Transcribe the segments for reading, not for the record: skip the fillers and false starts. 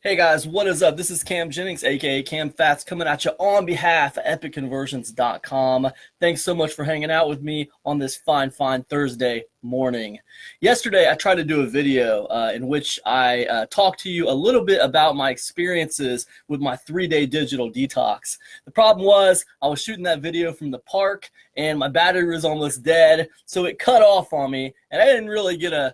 Hey guys, what is up? This is Cam Jennings, aka Cam Fats, coming at you on behalf of epicconversions.com. Thanks so much for hanging out with me on this fine Thursday morning. Yesterday, I tried to do a video in which I talked to you a little bit about my experiences with my 3-day digital detox. The problem was I was shooting that video from the park and my battery was almost dead, so it cut off on me, and I didn't really get a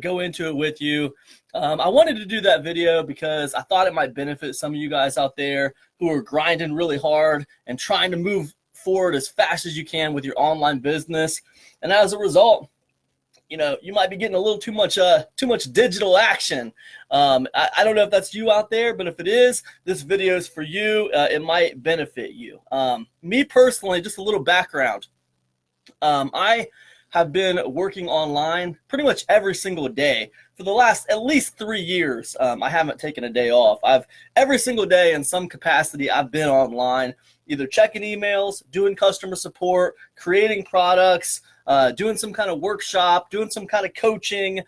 go into it with you. I wanted to do that video because I thought it might benefit some of you guys out there who are grinding really hard and trying to move forward as fast as you can with your online business. And as a result, you might be getting a little too much digital action. I don't know if that's you out there, but if it is, this video is for you. It might benefit you. Me personally, just a little background. I have been working online pretty much every single day for the last at least 3 years. I haven't taken a day off. Every single day in some capacity I've been online, either checking emails, doing customer support, creating products, doing some kind of workshop, doing some kind of coaching,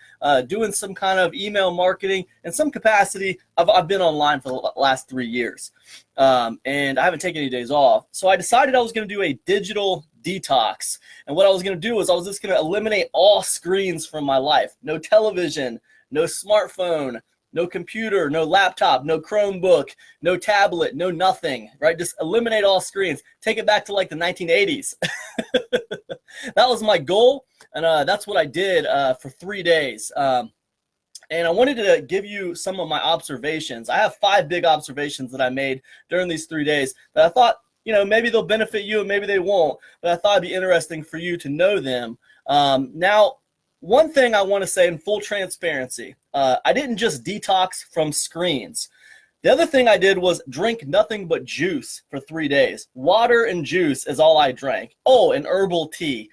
doing some kind of email marketing. In some capacity, I've been online for the last 3 years, and I haven't taken any days off. So I decided I was going to do a digital detox. And what I was going to do was I was just going to eliminate all screens from my life. No television, no smartphone, no computer, no laptop, no Chromebook, no tablet, no nothing, right? Just eliminate all screens. Take it back to like the 1980s. That was my goal, and that's what I did for 3 days. And I wanted to give you some of my observations. I have 5 big observations that I made during these 3 days that I thought, maybe they'll benefit you and maybe they won't, but I thought it'd be interesting for you to know them. Now, one thing I want to say in full transparency, I didn't just detox from screens. The other thing I did was drink nothing but juice for 3 days. Water and juice is all I drank. Oh, and herbal tea.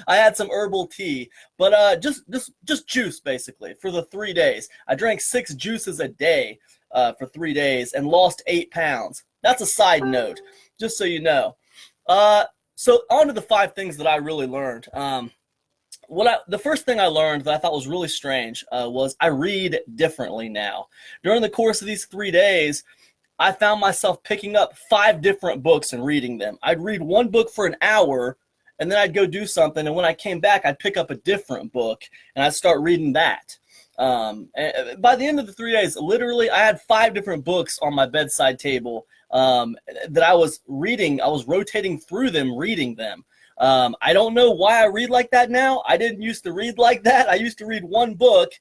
I had some herbal tea, but just juice basically for the 3 days. I drank 6 juices a day for 3 days and lost 8 pounds. That's a side note, just so you know. So on to the 5 things that I really learned. The first thing I learned that I thought was really strange was I read differently now. During the course of these 3 days, I found myself picking up 5 different books and reading them. I'd read one book for an hour, and then I'd go do something, and when I came back, I'd pick up a different book, and I'd start reading that. And by the end of the 3 days, literally, I had 5 different books on my bedside table that I was reading. I was rotating through them, reading them. I don't know why I read like that now. I didn't used to read like that. I used to read one book,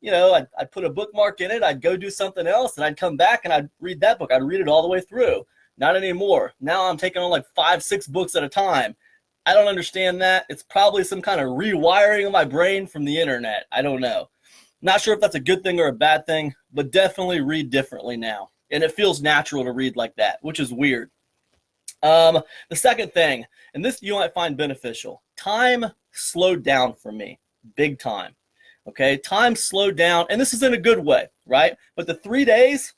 I'd put a bookmark in it, I'd go do something else, and I'd come back and I'd read that book. I'd read it all the way through. Not anymore. Now I'm taking on like 5, 6 books at a time. I don't understand that. It's probably some kind of rewiring of my brain from the internet. I don't know. Not sure if that's a good thing or a bad thing, but definitely read differently now. And it feels natural to read like that, which is weird. The second thing, and this you might find beneficial, time slowed down for me, big time. Okay, time slowed down, and this is in a good way, right? But the 3 days,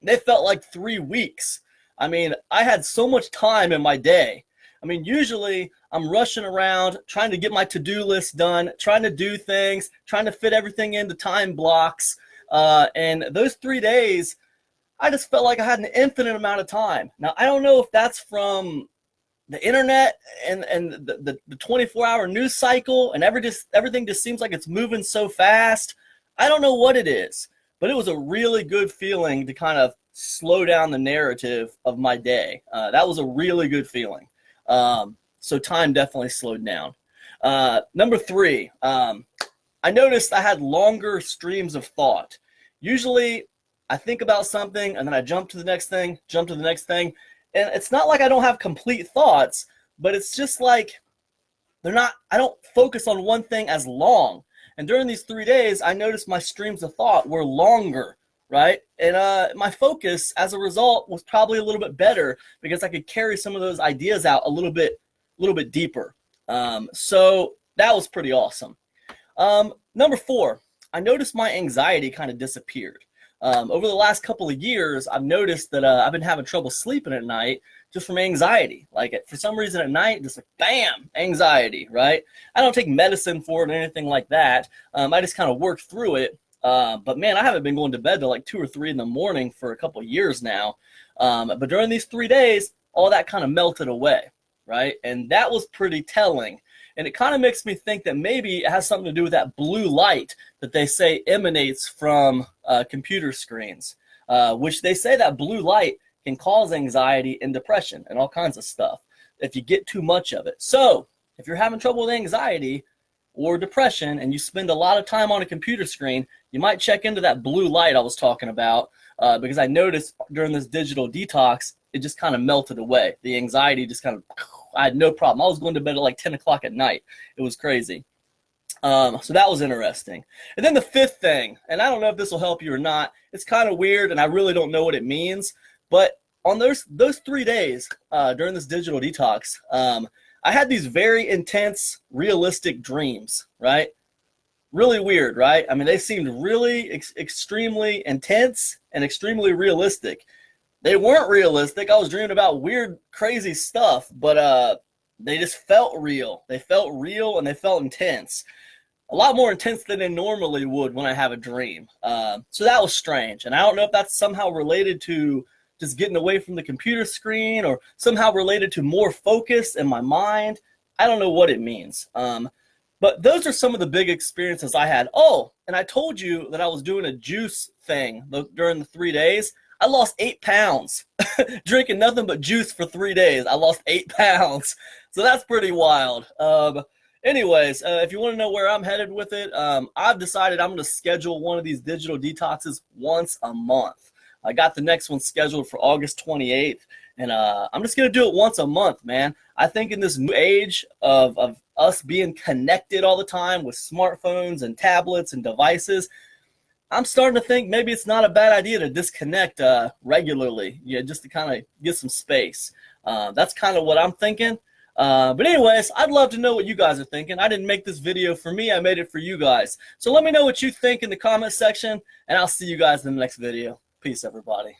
they felt like 3 weeks. I mean, I had so much time in my day. I mean, usually I'm rushing around, trying to get my to-do list done, trying to do things, trying to fit everything into time blocks. And those 3 days, I just felt like I had an infinite amount of time. Now, I don't know if that's from the internet and the 24-hour news cycle and everything just seems like it's moving so fast. I don't know what it is, but it was a really good feeling to kind of slow down the narrative of my day. That was a really good feeling. So time definitely slowed down. Number 3, I noticed I had longer streams of thought. Usually I think about something and then I jump to the next thing. And it's not like I don't have complete thoughts, but it's just like I don't focus on one thing as long. And during these 3 days, I noticed my streams of thought were longer, right? And my focus as a result was probably a little bit better because I could carry some of those ideas out a little bit deeper. So that was pretty awesome. Number 4, I noticed my anxiety kind of disappeared. Over the last couple of years, I've noticed that I've been having trouble sleeping at night just from anxiety. Like for some reason at night, just like bam, anxiety, right? I don't take medicine for it or anything like that. I just kind of work through it. But man, I haven't been going to bed till like 2 or 3 in the morning for a couple years now. But during these 3 days, all that kind of melted away, right? And that was pretty telling. And it kind of makes me think that maybe it has something to do with that blue light that they say emanates from computer screens, which they say that blue light can cause anxiety and depression and all kinds of stuff if you get too much of it. So if you're having trouble with anxiety or depression and you spend a lot of time on a computer screen, you might check into that blue light I was talking about, because I noticed during this digital detox, it just kind of melted away. The anxiety just kind of, I had no problem. I was going to bed at like 10 o'clock at night. It was crazy. So that was interesting. And then the fifth thing, and I don't know if this will help you or not, it's kind of weird and I really don't know what it means, but on those 3 days during this digital detox, I had these very intense, realistic dreams, right? Really weird, right? I mean, they seemed really extremely intense and extremely realistic. They weren't realistic. I was dreaming about weird, crazy stuff, but they just felt real. They felt real and they felt intense. A lot more intense than they normally would when I have a dream. So that was strange. And I don't know if that's somehow related to just getting away from the computer screen or somehow related to more focus in my mind. I don't know what it means. But those are some of the big experiences I had. Oh, and I told you that I was doing a juice thing during the 3 days. I lost 8 pounds drinking nothing but juice for 3 days. I lost 8 pounds. So that's pretty wild. Anyways, if you want to know where I'm headed with it, I've decided I'm going to schedule one of these digital detoxes once a month. I got the next one scheduled for August 28th, and I'm just going to do it once a month, man. I think in this new age of us being connected all the time with smartphones and tablets and devices, I'm starting to think maybe it's not a bad idea to disconnect regularly, just to kind of get some space. That's kind of what I'm thinking. But anyways, I'd love to know what you guys are thinking. I didn't make this video for me. I made it for you guys. So let me know what you think in the comment section, and I'll see you guys in the next video. Peace, everybody.